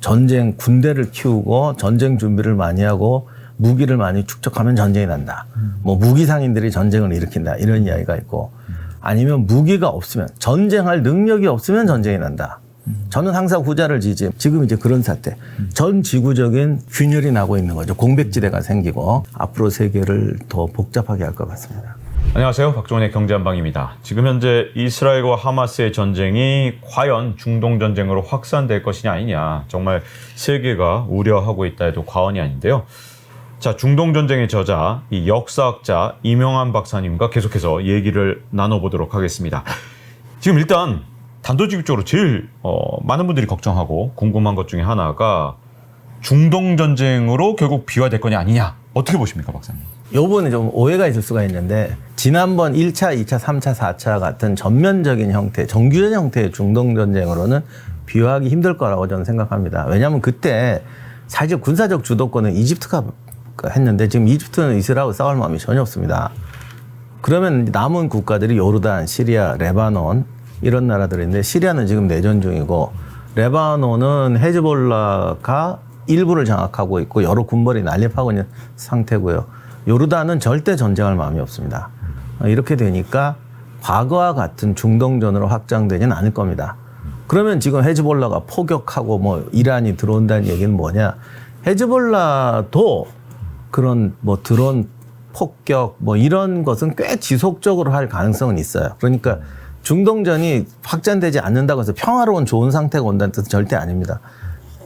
전쟁 군대를 키우고 전쟁 준비를 많이 하고 무기를 많이 축적하면 전쟁이 난다. 뭐 무기 상인들이 전쟁을 일으킨다. 이런 이야기가 있고 아니면 무기가 없으면 전쟁할 능력이 없으면 전쟁이 난다. 저는 항상 후자를 지지. 지금 이제 그런 사태. 전 지구적인 균열이 나고 있는 거죠. 공백지대가 생기고 앞으로 세계를 더 복잡하게 할 것 같습니다. 안녕하세요. 박종원의 경제한방입니다. 지금 현재 이스라엘과 하마스의 전쟁이 과연 중동전쟁으로 확산될 것이냐 아니냐 정말 세계가 우려하고 있다 해도 과언이 아닌데요. 자, 중동전쟁의 저자 이 역사학자 이명환 박사님과 계속해서 얘기를 나눠보도록 하겠습니다. 지금 일단 단도직입적으로 제일 많은 분들이 걱정하고 궁금한 것 중에 하나가 중동전쟁으로 결국 비화될 거냐 아니냐 어떻게 보십니까 박사님? 요번에 좀 오해가 있을 수가 있는데 지난번 1차, 2차, 3차, 4차 같은 전면적인 형태, 정규전 형태의 중동전쟁으로는 비화하기 힘들 거라고 저는 생각합니다. 왜냐하면 그때 사실 군사적 주도권은 이집트가 했는데 지금 이집트는 이스라엘하고 싸울 마음이 전혀 없습니다. 그러면 남은 국가들이 요르단, 시리아, 레바논 이런 나라들인데 시리아는 지금 내전 중이고 레바논은 헤즈볼라가 일부를 장악하고 있고 여러 군벌이 난립하고 있는 상태고요. 요르단은 절대 전쟁할 마음이 없습니다. 이렇게 되니까 과거와 같은 중동전으로 확장되지는 않을 겁니다. 그러면 지금 헤즈볼라가 포격하고 뭐 이란이 들어온다는 얘기는 뭐냐? 헤즈볼라도 그런 뭐 드론 폭격 뭐 이런 것은 꽤 지속적으로 할 가능성은 있어요. 그러니까 중동전이 확장되지 않는다고 해서 평화로운 좋은 상태가 온다는 뜻은 절대 아닙니다.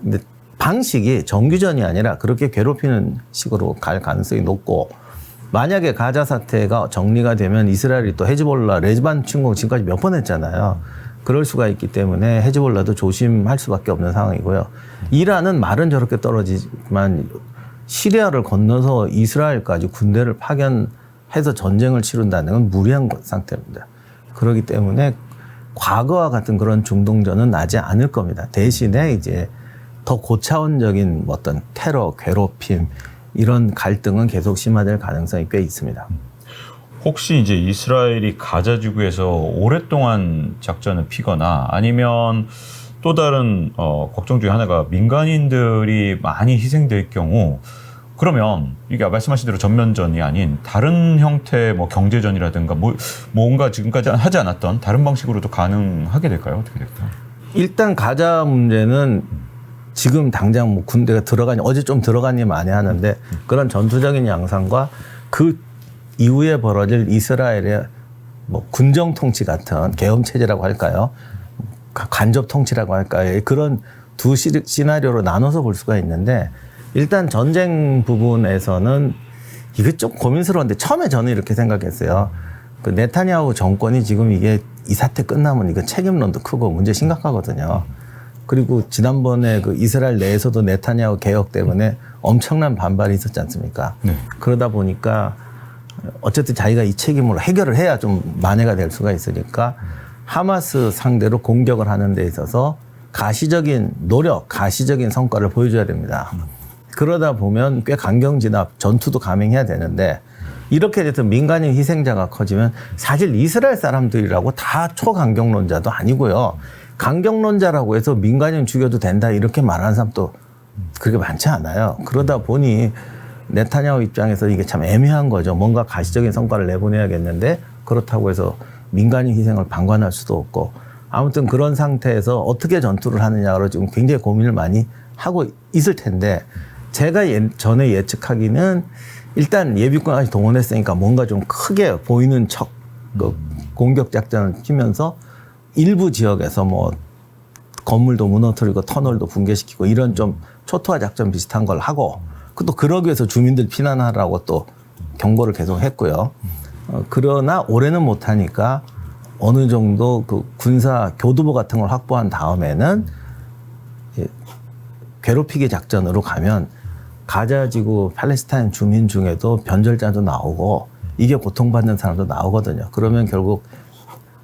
근데 방식이 정규전이 아니라 그렇게 괴롭히는 식으로 갈 가능성이 높고 만약에 가자 사태가 정리가 되면 이스라엘이 또 헤즈볼라, 레즈반 침공 지금까지 몇 번 했잖아요. 그럴 수가 있기 때문에 헤즈볼라도 조심할 수밖에 없는 상황이고요. 이란은 말은 저렇게 떨어지지만 시리아를 건너서 이스라엘까지 군대를 파견해서 전쟁을 치른다는 건 무리한 상태입니다. 그렇기 때문에 과거와 같은 그런 중동전은 나지 않을 겁니다. 대신에 이제 더 고차원적인 어떤 테러, 괴롭힘 이런 갈등은 계속 심화될 가능성이 꽤 있습니다. 혹시 이제 이스라엘이 가자 지구에서 오랫동안 작전을 피거나 아니면 또 다른 걱정 중에 하나가 민간인들이 많이 희생될 경우 그러면 이게 말씀하신 대로 전면전이 아닌 다른 형태의 뭐 경제전이라든가 뭔가 지금까지 하지 않았던 다른 방식으로도 가능하게 될까요? 어떻게 될까요? 일단 가자 문제는 지금 당장 뭐 군대가 들어가니 어제 좀 들어가니 많이 하는데 그런 전투적인 양상과 그 이후에 벌어질 이스라엘의 뭐 군정 통치 같은 계엄 체제라고 할까요? 간접 통치라고 할까요? 그런 두 시나리오로 나눠서 볼 수가 있는데 일단 전쟁 부분에서는 이게 좀 고민스러운데 처음에 저는 이렇게 생각했어요. 그 네타냐후 정권이 지금 이게 이 사태 끝나면 이거 책임론도 크고 문제 심각하거든요. 그리고 지난번에 그 이스라엘 내에서도 네타냐후 개혁 때문에 엄청난 반발이 있었지 않습니까? 네. 그러다 보니까 어쨌든 자기가 이 책임으로 해결을 해야 좀 만회가 될 수가 있으니까 하마스 상대로 공격을 하는 데 있어서 가시적인 노력, 가시적인 성과를 보여줘야 됩니다. 그러다 보면 꽤 강경진압, 전투도 감행해야 되는데 이렇게 돼서 민간인 희생자가 커지면 사실 이스라엘 사람들이라고 다 초강경론자도 아니고요. 강경론자라고 해서 민간인 죽여도 된다 이렇게 말하는 사람도 그렇게 많지 않아요. 그러다 보니 네타냐후 입장에서 이게 참 애매한 거죠. 뭔가 가시적인 성과를 내보내야겠는데 그렇다고 해서 민간인 희생을 방관할 수도 없고 아무튼 그런 상태에서 어떻게 전투를 하느냐로 지금 굉장히 고민을 많이 하고 있을 텐데 제가 전에 예측하기는 일단 예비군까지 동원했으니까 뭔가 좀 크게 보이는 척 공격 작전을 피면서 일부 지역에서 뭐 건물도 무너뜨리고 터널도 붕괴시키고 이런 좀 초토화 작전 비슷한 걸 하고 또 그러기 위해서 주민들 피난하라고 또 경보를 계속 했고요. 그러나 올해는 못하니까 어느 정도 그 군사 교두보 같은 걸 확보한 다음에는 괴롭히기 작전으로 가면 가자지구 팔레스타인 주민 중에도 변절자도 나오고 이게 고통받는 사람도 나오거든요. 그러면 결국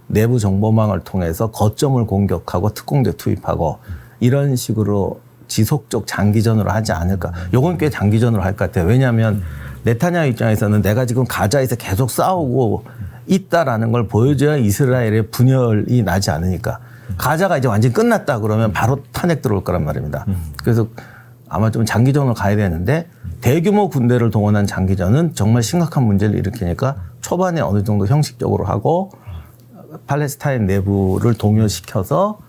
내부 정보망을 통해서 거점을 공격하고 특공대 투입하고 이런 식으로 지속적 장기전으로 하지 않을까. 요건 꽤 장기전으로 할 것 같아요. 왜냐하면 네타냐후 입장에서는 내가 지금 가자에서 계속 싸우고 있다라는 걸 보여줘야 이스라엘의 분열이 나지 않으니까. 가자가 이제 완전히 끝났다 그러면 바로 탄핵 들어올 거란 말입니다. 그래서 아마 좀 장기전으로 가야 되는데 대규모 군대를 동원한 장기전은 정말 심각한 문제를 일으키니까 초반에 어느 정도 형식적으로 하고 팔레스타인 내부를 동요시켜서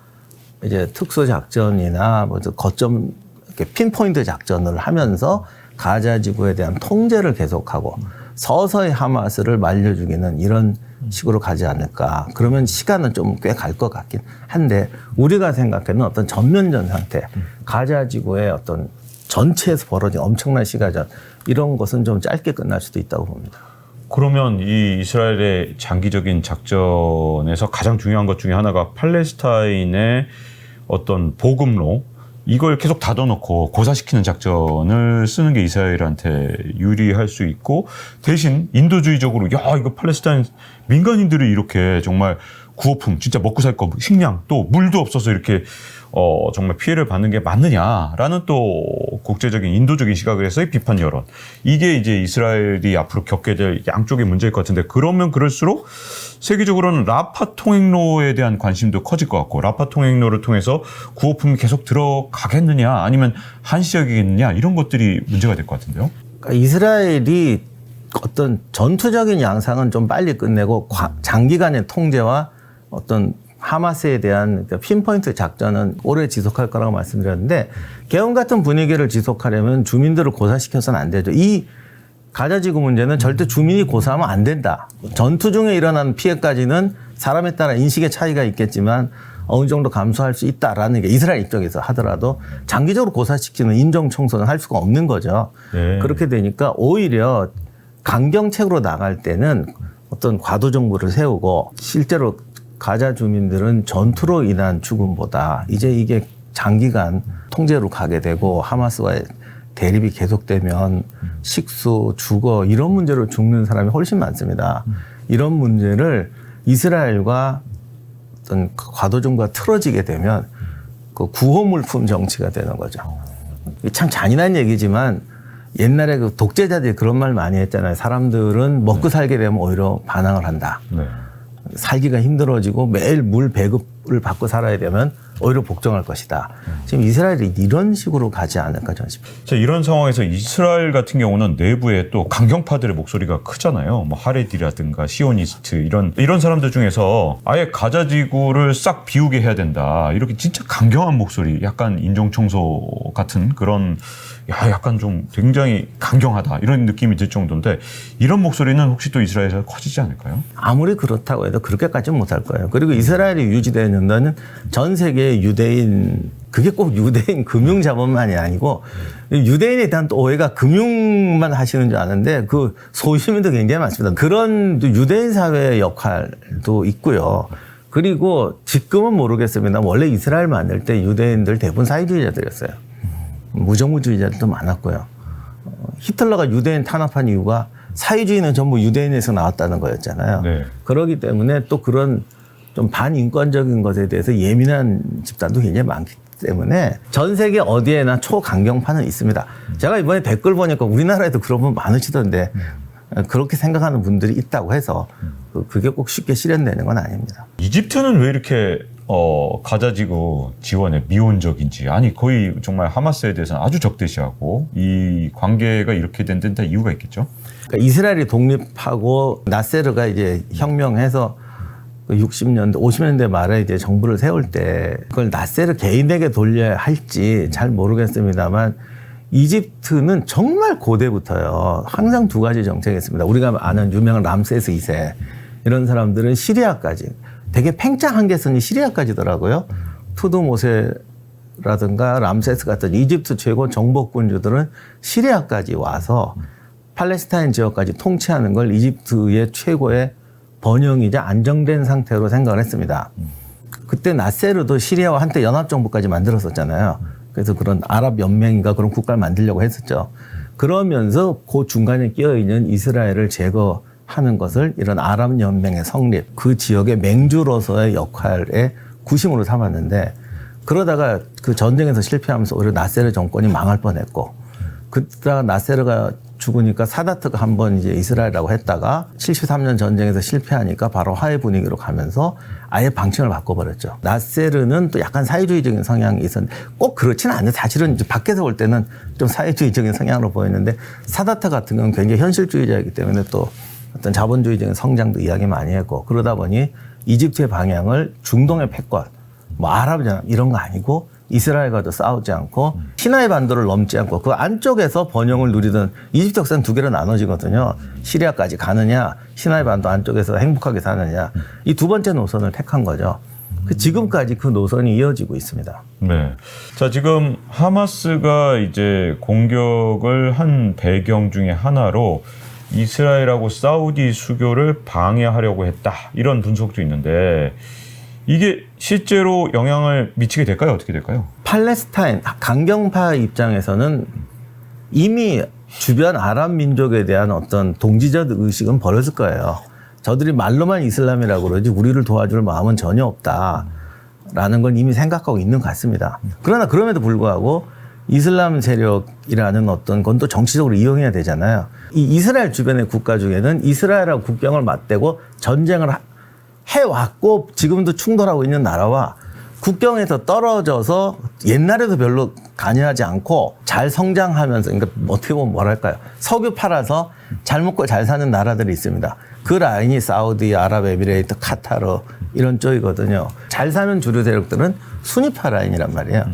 이제 특수작전이나 뭐 거점 이렇게 핀포인트 작전을 하면서 가자 지구에 대한 통제를 계속하고 서서히 하마스를 말려 죽이는 이런 식으로 가지 않을까. 그러면 시간은 좀 꽤 갈 것 같긴 한데 우리가 생각하는 어떤 전면전 상태, 가자 지구의 어떤 전체에서 벌어진 엄청난 시가전 이런 것은 좀 짧게 끝날 수도 있다고 봅니다. 그러면 이 이스라엘의 장기적인 작전에서 가장 중요한 것 중에 하나가 팔레스타인의 어떤 보급로 이걸 계속 닫아놓고 고사시키는 작전을 쓰는 게 이스라엘한테 유리할 수 있고 대신 인도주의적으로 야 이거 팔레스타인 민간인들이 이렇게 정말 구호품 진짜 먹고 살 거 식량 또 물도 없어서 이렇게 정말 피해를 받는 게 맞느냐라는 또 국제적인 인도적인 시각을 해서의 비판 여론 이게 이제 이스라엘이 앞으로 겪게 될 양쪽의 문제일 것 같은데 그러면 그럴수록 세계적으로는 라파 통행로에 대한 관심도 커질 것 같고 라파 통행로를 통해서 구호품이 계속 들어가겠느냐 아니면 한시적이겠느냐 이런 것들이 문제가 될 것 같은데요. 그러니까 이스라엘이 어떤 전투적인 양상은 좀 빨리 끝내고 장기간의 통제와 어떤 하마스에 대한 핀포인트 작전은 오래 지속할 거라고 말씀드렸는데 개헌 같은 분위기를 지속하려면 주민들을 고사시켜서는 안 되죠. 이 가자지구 문제는 절대 주민이 고사하면 안 된다. 전투 중에 일어난 피해까지는 사람에 따라 인식의 차이가 있겠지만 어느 정도 감수할 수 있다라는 게 이스라엘 입장에서 하더라도 장기적으로 고사시키는 인종 청소는 할 수가 없는 거죠. 네. 그렇게 되니까 오히려 강경책으로 나갈 때는 어떤 과도 정부를 세우고 실제로 가자 주민들은 전투로 인한 죽음보다 이제 이게 장기간 통제로 가게 되고 하마스와의 대립이 계속되면 식수, 주거 이런 문제로 죽는 사람이 훨씬 많습니다. 이런 문제를 이스라엘과 어떤 과도 정부가 틀어지게 되면 그 구호물품 정치가 되는 거죠. 참 잔인한 얘기지만 옛날에 그 독재자들이 그런 말 많이 했잖아요. 사람들은 먹고 살게 되면 오히려 반항을 한다. 네. 살기가 힘들어지고 매일 물 배급을 받고 살아야 되면 오히려 복종할 것이다. 지금 이스라엘이 이런 식으로 가지 않을까 저는 싶습니다. 자, 이런 상황에서 이스라엘 같은 경우는 내부에 또 강경파들의 목소리가 크잖아요. 뭐 하레디라든가 시오니스트 이런 사람들 중에서 아예 가자 지구를 싹 비우게 해야 된다. 이렇게 진짜 강경한 목소리, 약간 인종 청소 같은 그런 약간 좀 굉장히 강경하다 이런 느낌이 들 정도인데 이런 목소리는 혹시 또 이스라엘에서 커지지 않을까요? 아무리 그렇다고 해도 그렇게까지는 못할 거예요. 그리고 이스라엘이 유지되는 데는 전 세계의 유대인 그게 꼭 유대인 금융 자본만이 아니고 유대인에 대한 또 오해가 금융만 하시는 줄 아는데 그 소유민도 굉장히 많습니다. 그런 유대인 사회의 역할도 있고요. 그리고 지금은 모르겠습니다. 원래 이스라엘 만들 때 유대인들 대부분 사회주의자들이었어요. 무정부주의자들도 많았고요. 히틀러가 유대인 탄압한 이유가 사회주의는 전부 유대인에서 나왔다는 거였잖아요. 네. 그렇기 때문에 또 그런 좀 반인권적인 것에 대해서 예민한 집단도 굉장히 많기 때문에 전 세계 어디에나 초강경파는 있습니다. 제가 이번에 댓글 보니까 우리나라에도 그런 분 많으시던데 그렇게 생각하는 분들이 있다고 해서 그게 꼭 쉽게 실현되는 건 아닙니다. 이집트는 왜 이렇게 가자지구 지원에 미온적인지 아니 거의 정말 하마스에 대해서는 아주 적대시하고 이 관계가 이렇게 된 데는 다 이유가 있겠죠? 그러니까 이스라엘이 독립하고 나세르가 이제 혁명해서 60년대, 50년대 말에 이제 정부를 세울 때 그걸 나세르 개인에게 돌려야 할지 잘 모르겠습니다만 이집트는 정말 고대부터요. 항상 두 가지 정책이었습니다. 우리가 아는 유명한 람세스 2세 이런 사람들은 시리아까지 되게 팽창한 게 있으니 시리아까지더라고요. 투드모세라든가 람세스 같은 이집트 최고 정복군주들은 시리아까지 와서 팔레스타인 지역까지 통치하는 걸 이집트의 최고의 번영이자 안정된 상태로 생각을 했습니다. 그때 나세르도 시리아와 한때 연합정부까지 만들었었잖아요. 그래서 그런 아랍 연맹인가 그런 국가를 만들려고 했었죠. 그러면서 그 중간에 끼어있는 이스라엘을 제거하는 것을 이런 아랍 연맹의 성립, 그 지역의 맹주로서의 역할의 구심으로 삼았는데 그러다가 그 전쟁에서 실패하면서 오히려 나세르 정권이 망할 뻔했고 그러다가 나세르가 죽으니까 사다트가 한번 이제 이스라엘이라고 했다가 73년 전쟁에서 실패하니까 바로 화해 분위기로 가면서 아예 방침을 바꿔버렸죠. 나세르는 또 약간 사회주의적인 성향이 있었는데 꼭 그렇지는 않아요. 사실은 이제 밖에서 볼 때는 좀 사회주의적인 성향으로 보이는데 사다트 같은 경우는 굉장히 현실주의자이기 때문에 또 어떤 자본주의적인 성장도 이야기 많이 했고 그러다 보니 이집트의 방향을 중동의 패권, 뭐 아랍이나 이런 거 아니고 이스라엘과도 싸우지 않고 시나이 반도를 넘지 않고 그 안쪽에서 번영을 누리던 이집트 역사는 두 개로 나눠지거든요. 시리아까지 가느냐 시나이 반도 안쪽에서 행복하게 사느냐 이 두 번째 노선을 택한 거죠. 지금까지 그 노선이 이어지고 있습니다. 네. 자, 지금 하마스가 이제 공격을 한 배경 중에 하나로 이스라엘하고 사우디 수교를 방해하려고 했다. 이런 분석도 있는데 이게 실제로 영향을 미치게 될까요? 어떻게 될까요? 팔레스타인 강경파 입장에서는 이미 주변 아랍 민족에 대한 어떤 동지적 의식은 버렸을 거예요. 저들이 말로만 이슬람이라고 그러지 우리를 도와줄 마음은 전혀 없다라는 건 이미 생각하고 있는 것 같습니다. 그러나 그럼에도 불구하고 이슬람 세력이라는 어떤 건 또 정치적으로 이용해야 되잖아요. 이 이스라엘 주변의 국가 중에는 이스라엘하고 국경을 맞대고 전쟁을 해왔고 지금도 충돌하고 있는 나라와 국경에서 떨어져서 옛날에도 별로 관여하지 않고 잘 성장하면서 그러니까 어떻게 보면 뭐랄까요. 석유 팔아서 잘 먹고 잘 사는 나라들이 있습니다. 그 라인이 사우디, 아랍에미레이트, 카타르 이런 쪽이거든요. 잘 사는 주류 세력들은 순위파 라인이란 말이에요.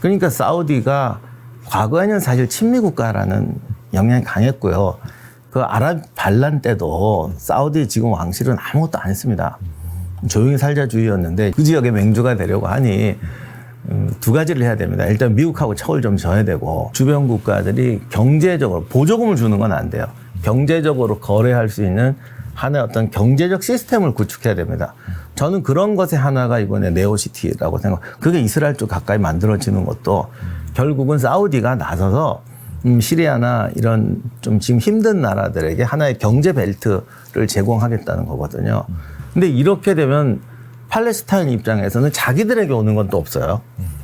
그러니까 사우디가 과거에는 사실 친미 국가라는 영향이 강했고요. 그 아랍 반란 때도 사우디 지금 왕실은 아무것도 안 했습니다. 조용히 살자주의였는데 그 지역에 맹주가 되려고 하니 두 가지를 해야 됩니다. 일단 미국하고 척을 좀 져야 되고 주변 국가들이 경제적으로 보조금을 주는 건 안 돼요. 경제적으로 거래할 수 있는 하나의 어떤 경제적 시스템을 구축해야 됩니다. 저는 그런 것의 하나가 이번에 네오시티라고 생각해요. 그게 이스라엘 쪽 가까이 만들어지는 것도 결국은 사우디가 나서서 시리아나 이런 좀 지금 힘든 나라들에게 하나의 경제 벨트를 제공하겠다는 거거든요. 근데 이렇게 되면 팔레스타인 입장에서는 자기들에게 오는 건 또 없어요.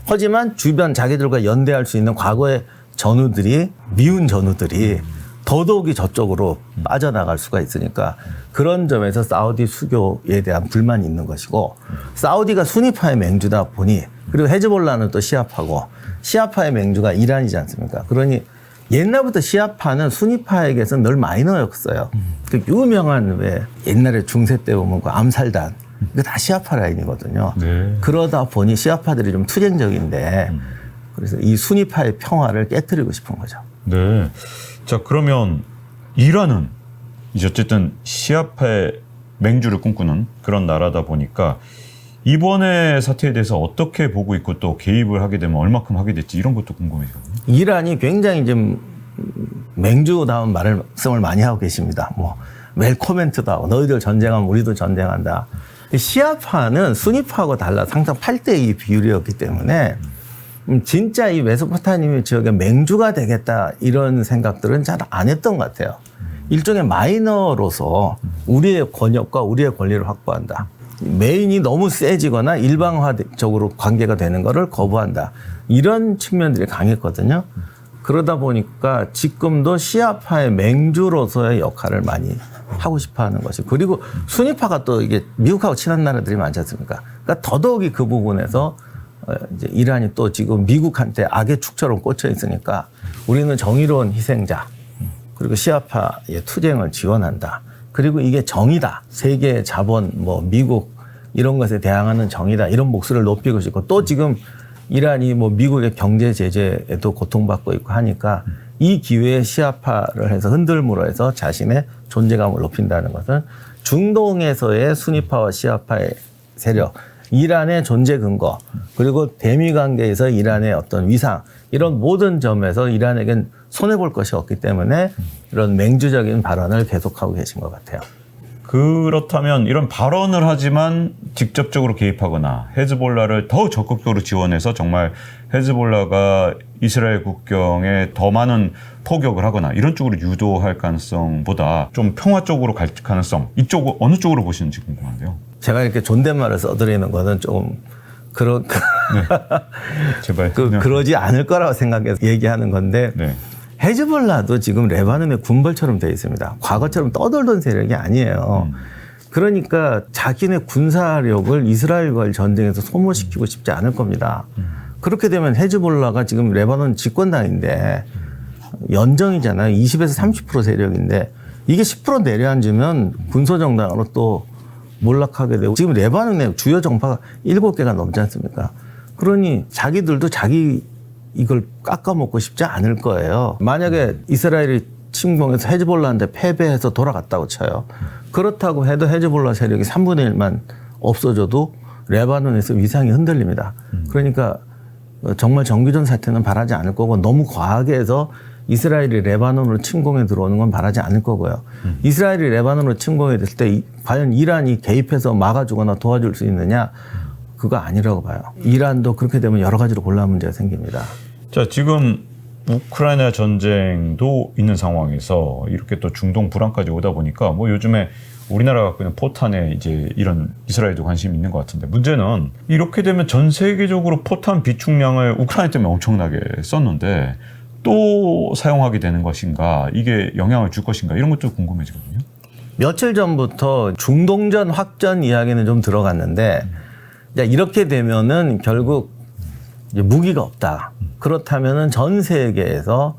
하지만 주변 자기들과 연대할 수 있는 과거의 전우들이 미운 전우들이 더더욱이 저쪽으로 빠져나갈 수가 있으니까 그런 점에서 사우디 수교에 대한 불만이 있는 것이고 사우디가 순위파의 맹주다 보니 그리고 헤즈볼라는 또 시아파고 시아파의 맹주가 이란이지 않습니까? 그러니 옛날부터 시아파는 순위파에게서 늘 마이너였어요. 그 유명한 왜 옛날에 중세 때 보면 그 암살단 이거 다 시아파 라인이거든요. 네. 그러다 보니 시아파들이 좀 투쟁적인데 그래서 이 순위파의 평화를 깨뜨리고 싶은 거죠. 네. 자, 그러면 이란은 이제 어쨌든 시아파의 맹주를 꿈꾸는 그런 나라다 보니까 이번의 사태에 대해서 어떻게 보고 있고 또 개입을 하게 되면 얼마큼 하게 될지 이런 것도 궁금해요. 이란이 굉장히 좀 맹주다운 말씀을 많이 하고 계십니다. 뭐 매일 코멘트도 하고 너희들 전쟁하면 우리도 전쟁한다. 시아파는 순위파하고 달라 항상 8대2 비율이었기 때문에 진짜 이 메소포타미아 지역의 맹주가 되겠다 이런 생각들은 잘 안 했던 것 같아요. 일종의 마이너로서 우리의 권역과 우리의 권리를 확보한다. 메인이 너무 세지거나 일방화적으로 관계가 되는 것을 거부한다. 이런 측면들이 강했거든요. 그러다 보니까 지금도 시아파의 맹주로서의 역할을 많이 하고 싶어 하는 것이. 그리고 순위파가 또 이게 미국하고 친한 나라들이 많지 않습니까? 그러니까 더더욱이 그 부분에서 이제 이란이 또 지금 미국한테 악의 축처럼 꽂혀 있으니까 우리는 정의로운 희생자 그리고 시아파의 투쟁을 지원한다. 그리고 이게 정의다. 세계 자본, 뭐 미국 이런 것에 대항하는 정의다. 이런 목소리를 높이고 싶고 또 지금 이란이 뭐 미국의 경제 제재에도 고통받고 있고 하니까 이 기회에 시아파를 해서 흔들므로 해서 자신의 존재감을 높인다는 것은 중동에서의 순위파와 시아파의 세력, 이란의 존재 근거, 그리고 대미 관계에서 이란의 어떤 위상, 이런 모든 점에서 이란에겐 손해볼 것이 없기 때문에 이런 맹주적인 발언을 계속하고 계신 것 같아요. 그렇다면 이런 발언을 하지만 직접적으로 개입하거나 헤즈볼라를 더 적극적으로 지원해서 정말 헤즈볼라가 이스라엘 국경에 더 많은 포격을 하거나 이런 쪽으로 유도할 가능성보다 좀 평화 쪽으로 갈 가능성, 이쪽 어느 쪽으로 보시는지 궁금한데요. 제가 이렇게 존댓말을 써드리는 거는 좀 네. 제발. 그러지 않을 거라고 생각해서 얘기하는 건데 네. 헤즈볼라도 지금 레바논의 군벌처럼 되어 있습니다. 과거처럼 떠돌던 세력이 아니에요. 그러니까 자기네 군사력을 이스라엘과의 전쟁에서 소모시키고 싶지 않을 겁니다. 그렇게 되면 헤즈볼라가 지금 레바논 집권당인데 연정이잖아요. 20에서 30% 세력인데 이게 10% 내려앉으면 군소정당으로 또 몰락하게 되고 지금 레바논의 주요 정파가 7개가 넘지 않습니까? 그러니 자기들도 자기 이걸 깎아먹고 싶지 않을 거예요. 만약에 이스라엘이 침공해서 헤즈볼라한테 패배해서 돌아갔다고 쳐요. 그렇다고 해도 헤즈볼라 세력이 3분의 1만 없어져도 레바논에서 위상이 흔들립니다. 그러니까 정말 정규전 사태는 바라지 않을 거고 너무 과하게 해서 이스라엘이 레바논으로 침공해 들어오는 건 바라지 않을 거고요. 이스라엘이 레바논으로 침공해 됐을 때 과연 이란이 개입해서 막아주거나 도와줄 수 있느냐? 그거 아니라고 봐요. 이란도 그렇게 되면 여러 가지로 곤란 문제가 생깁니다. 자, 지금 우크라이나 전쟁도 있는 상황에서 이렇게 또 중동 불안까지 오다 보니까 뭐 요즘에 우리나라가 갖고 있는 포탄에 이제 이런 이스라엘도 관심이 있는 것 같은데 문제는 이렇게 되면 전 세계적으로 포탄 비축량을 우크라이나 때문에 엄청나게 썼는데 또 사용하게 되는 것인가, 이게 영향을 줄 것인가, 이런 것도 궁금해지거든요. 며칠 전부터 중동전 확전 이야기는 좀 들어갔는데 이렇게 되면은 결국 이제 무기가 없다. 그렇다면은 전 세계에서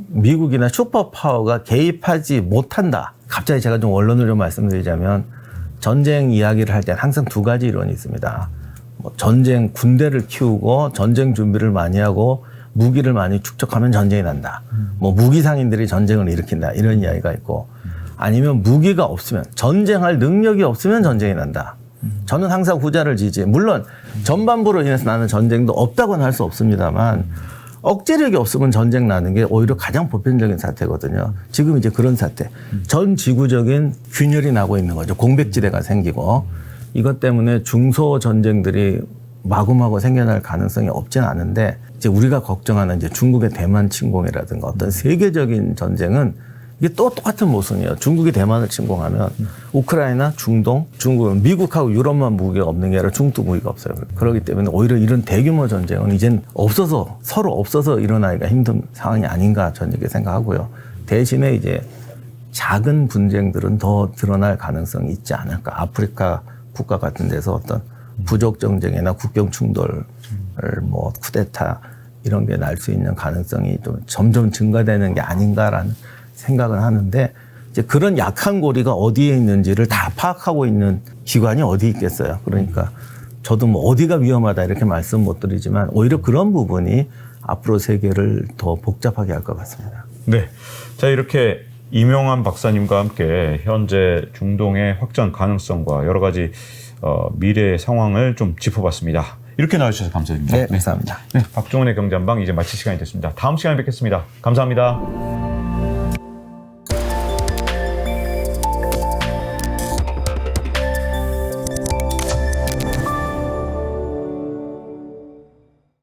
미국이나 슈퍼파워가 개입하지 못한다. 갑자기 제가 좀 원론을 좀 말씀드리자면 전쟁 이야기를 할 때는 항상 두 가지 이론이 있습니다. 뭐 전쟁 군대를 키우고 전쟁 준비를 많이 하고 무기를 많이 축적하면 전쟁이 난다. 뭐 무기 상인들이 전쟁을 일으킨다. 이런 이야기가 있고 아니면 무기가 없으면 전쟁할 능력이 없으면 전쟁이 난다. 저는 항상 후자를 지지해요. 물론 전반부로 인해서 나는 전쟁도 없다고는 할 수 없습니다만 억제력이 없으면 전쟁 나는 게 오히려 가장 보편적인 사태거든요. 지금 이제 그런 사태. 전 지구적인 균열이 나고 있는 거죠. 공백지대가 생기고 이것 때문에 중소 전쟁들이 마구마구 생겨날 가능성이 없지는 않은데 이제 우리가 걱정하는 이제 중국의 대만 침공이라든가 어떤 세계적인 전쟁은 이게 또 똑같은 모순이에요. 중국이 대만을 침공하면 우크라이나, 중동, 중국은 미국하고 유럽만 무기가 없는 게 아니라 중국도 무기가 없어요. 그렇기 때문에 오히려 이런 대규모 전쟁은 이젠 없어서 서로 없어서 일어나기가 힘든 상황이 아닌가 저는 이렇게 생각하고요. 대신에 이제 작은 분쟁들은 더 드러날 가능성이 있지 않을까. 아프리카 국가 같은 데서 어떤 부족 정쟁이나 국경 충돌, 뭐 쿠데타 이런 게 날 수 있는 가능성이 좀 점점 증가되는 게 아닌가라는 생각을 하는데 이제 그런 약한 고리가 어디에 있는지를 다 파악하고 있는 기관이 어디 있겠어요. 그러니까 저도 뭐 어디가 위험하다 이렇게 말씀 못 드리지만 오히려 그런 부분이 앞으로 세계를 더 복잡하게 할 것 같습니다. 네. 자, 이렇게 이명환 박사님과 함께 현재 중동의 확장 가능성과 여러 가지 미래의 상황을 좀 짚어봤습니다. 이렇게 나와주셔서 감사드립니다. 네, 감사합니다. 네, 박종훈의 경제한방 이제 마칠 시간이 됐습니다. 다음 시간에 뵙겠습니다. 감사합니다.